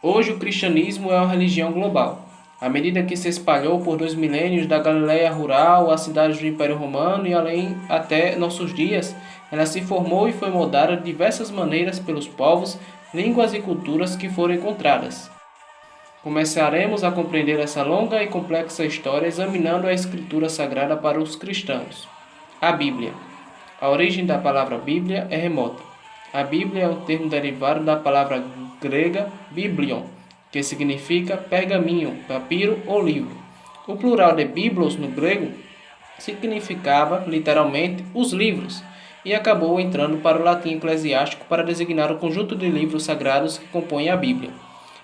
Hoje o cristianismo é uma religião global. À medida que se espalhou por 2 milênios da Galileia rural às cidades do Império Romano e além até nossos dias, ela se formou e foi moldada de diversas maneiras pelos povos, línguas e culturas que foram encontradas. Começaremos a compreender essa longa e complexa história examinando a Escritura Sagrada para os cristãos. A Bíblia. A origem da palavra Bíblia é remota. A Bíblia é um termo derivado da palavra grega biblion, que significa pergaminho, papiro ou livro. O plural de biblos no grego significava literalmente os livros e acabou entrando para o latim eclesiástico para designar o conjunto de livros sagrados que compõem a Bíblia.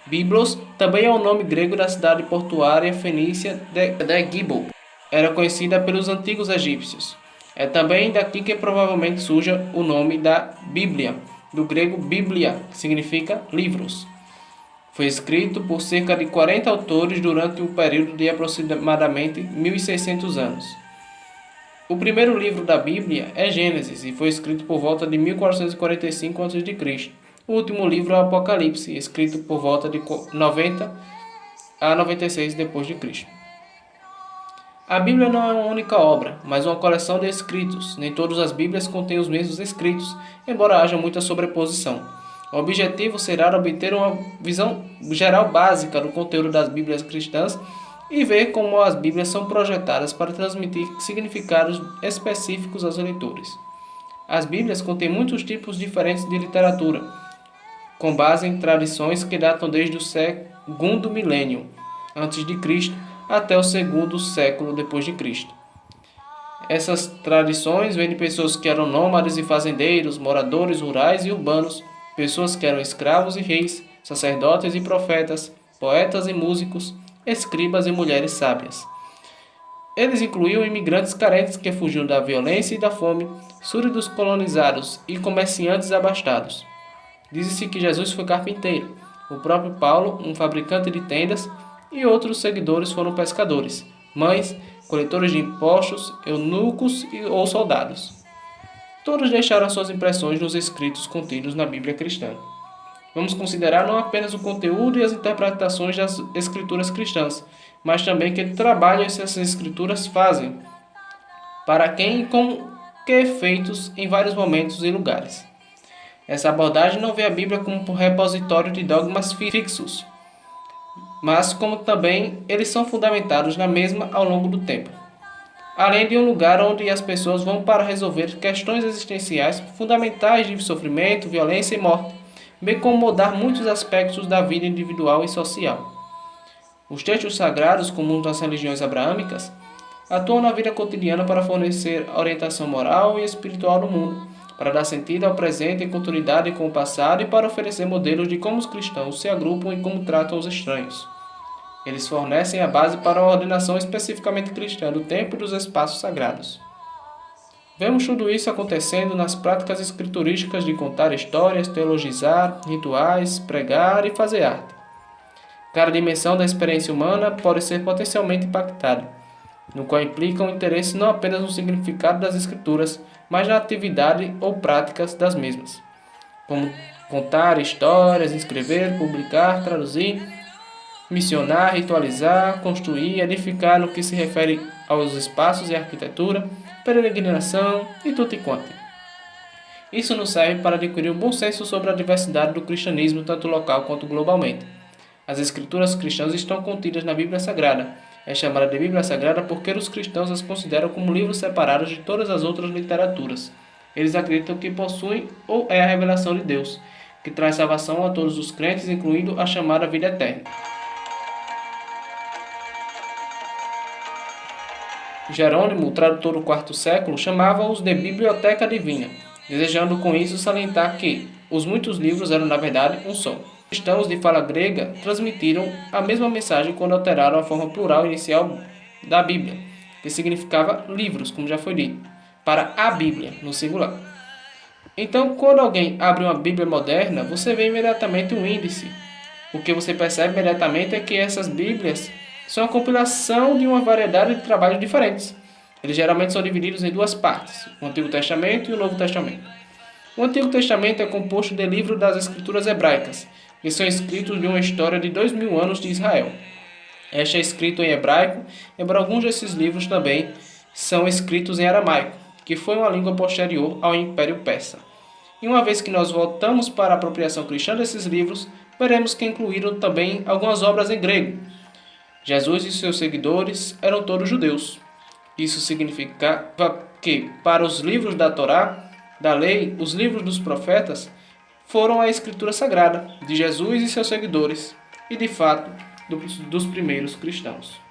Biblos também é o nome grego da cidade portuária fenícia de Gibon. Era conhecida pelos antigos egípcios. É também daqui que provavelmente surja o nome da Bíblia, do grego biblia, que significa livros. Foi escrito por cerca de 40 autores durante um período de aproximadamente 1600 anos. O primeiro livro da Bíblia é Gênesis e foi escrito por volta de 1445 a.C. O último livro é o Apocalipse, escrito por volta de 90 a 96 d.C. A Bíblia não é uma única obra, mas uma coleção de escritos. Nem todas as Bíblias contêm os mesmos escritos, embora haja muita sobreposição. O objetivo será obter uma visão geral básica do conteúdo das Bíblias cristãs e ver como as Bíblias são projetadas para transmitir significados específicos aos leitores. As Bíblias contêm muitos tipos diferentes de literatura, com base em tradições que datam desde o segundo milênio antes de Cristo até o segundo século depois de Cristo. Essas tradições vêm de pessoas que eram nômades e fazendeiros, moradores rurais e urbanos, pessoas que eram escravos e reis, sacerdotes e profetas, poetas e músicos, escribas e mulheres sábias. Eles incluíam imigrantes carentes que fugiam da violência e da fome, súditos colonizados e comerciantes abastados. Diz-se que Jesus foi carpinteiro, o próprio Paulo, um fabricante de tendas, e outros seguidores foram pescadores, mães, coletores de impostos, eunucos ou soldados. Todos deixaram suas impressões nos escritos contidos na Bíblia cristã. Vamos considerar não apenas o conteúdo e as interpretações das escrituras cristãs, mas também que trabalho essas escrituras fazem, para quem e com que efeitos em vários momentos e lugares. Essa abordagem não vê a Bíblia como um repositório de dogmas fixos, mas como também eles são fundamentados na mesma ao longo do tempo. Além de um lugar onde as pessoas vão para resolver questões existenciais fundamentais de sofrimento, violência e morte, bem como mudar muitos aspectos da vida individual e social. Os textos sagrados, comuns das religiões abraâmicas, atuam na vida cotidiana para fornecer orientação moral e espiritual no mundo, para dar sentido ao presente e continuidade com o passado e para oferecer modelos de como os cristãos se agrupam e como tratam os estranhos. Eles fornecem a base para a ordenação especificamente cristã do tempo e dos espaços sagrados. Vemos tudo isso acontecendo nas práticas escriturísticas de contar histórias, teologizar, rituais, pregar e fazer arte. Cada dimensão da experiência humana pode ser potencialmente impactada, no qual implica um interesse não apenas no significado das escrituras, mas na atividade ou práticas das mesmas, como contar histórias, escrever, publicar, traduzir, missionar, ritualizar, construir, edificar no que se refere aos espaços e arquitetura, peregrinação e tudo e quanto. Isso nos serve para adquirir um bom senso sobre a diversidade do cristianismo, tanto local quanto globalmente. As escrituras cristãs estão contidas na Bíblia Sagrada. É chamada de Bíblia Sagrada porque os cristãos as consideram como livros separados de todas as outras literaturas. Eles acreditam que possuem ou é a revelação de Deus, que traz salvação a todos os crentes, incluindo a chamada vida eterna. Jerônimo, o tradutor do quarto século, chamava-os de Biblioteca Divina, desejando com isso salientar que os muitos livros eram na verdade um só. Os cristãos de fala grega transmitiram a mesma mensagem quando alteraram a forma plural inicial da Bíblia, que significava livros, como já foi dito, para a Bíblia, no singular. Então, quando alguém abre uma Bíblia moderna, você vê imediatamente um índice. O que você percebe imediatamente é que essas Bíblias são a compilação de uma variedade de trabalhos diferentes. Eles geralmente são divididos em duas partes, o Antigo Testamento e o Novo Testamento. O Antigo Testamento é composto de livros das Escrituras hebraicas, que são escritos de uma história de 2000 anos de Israel. Este é escrito em hebraico, embora alguns desses livros também são escritos em aramaico, que foi uma língua posterior ao Império Persa. E uma vez que nós voltamos para a apropriação cristã desses livros, veremos que incluíram também algumas obras em grego. Jesus e seus seguidores eram todos judeus. Isso significava que, para os livros da Torá, da lei, os livros dos profetas, foram a escritura sagrada de Jesus e seus seguidores, e de fato, dos primeiros cristãos.